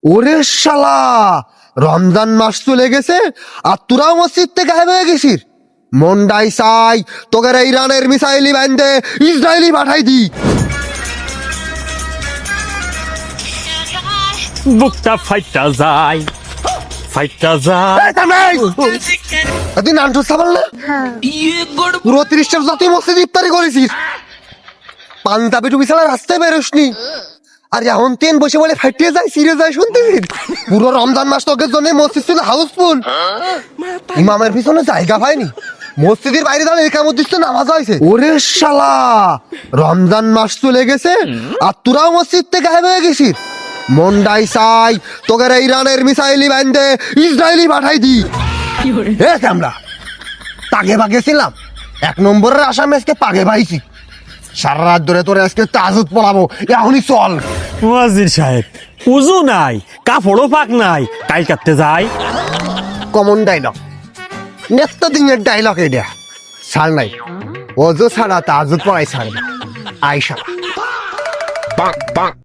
ওরে শালা, রমজান মাস চলে গেছে আর তোরাও মসজিদ থেকে গায়েব হয়ে গেছিস। মন্ডাই চাই তোকে ইরানের মিসাইলি বান্ধে ইসরায়েলি পাঠাই দি। বুকটা ফাইটা যায়, ফাইটা যায়। তুই নানটু সাবাল না, পুরো 30টা জাতি মসজিদ ইফতারি করেছিস, পাঞ্জাবি টুপি ছাড়া রাস্তায় বেরোসনি। আর এখন তেন বসে বলে ফাইটিয়ে যায় সিরে যায় শুনতে। পুরো রমজান মাস তোকের জন্য মসজিদ ছিল হাউসফুল, ইমামের পিছনে জায়গা পায়নি, মসজিদের বাইরে দাঁড়িয়ে একামত দিচ্ছে নামাজ হয়েছে। ওরে শালা, রমজান মাস চলে গেছে আর তোরাও মসজিদ থেকে গায়েব হয়ে গেছিস। মন্ডাই চাই তোকে ইরানের মিসাইলি বান্ধে ইসরায়েলি পাঠাই দি। আমরা পাগে ভাগেছিলাম, 1 নম্বরের আসামে আজকে পাগে ভাইছি। সারা রাত ধরে তোরে আজকে তাজুদ পড়াবো, এখনই চল। ওয়াজির সাহেব, উজু নাই, কাপড়ও পাক নাই, কাই কাটতে যায়। কমন ডায়লগ, নেক্সট দিনের ডায়লগ এটা। ছাড় নাই, অজু ছাড়া তাজুদ পড়াই ছাড় না। আয়সা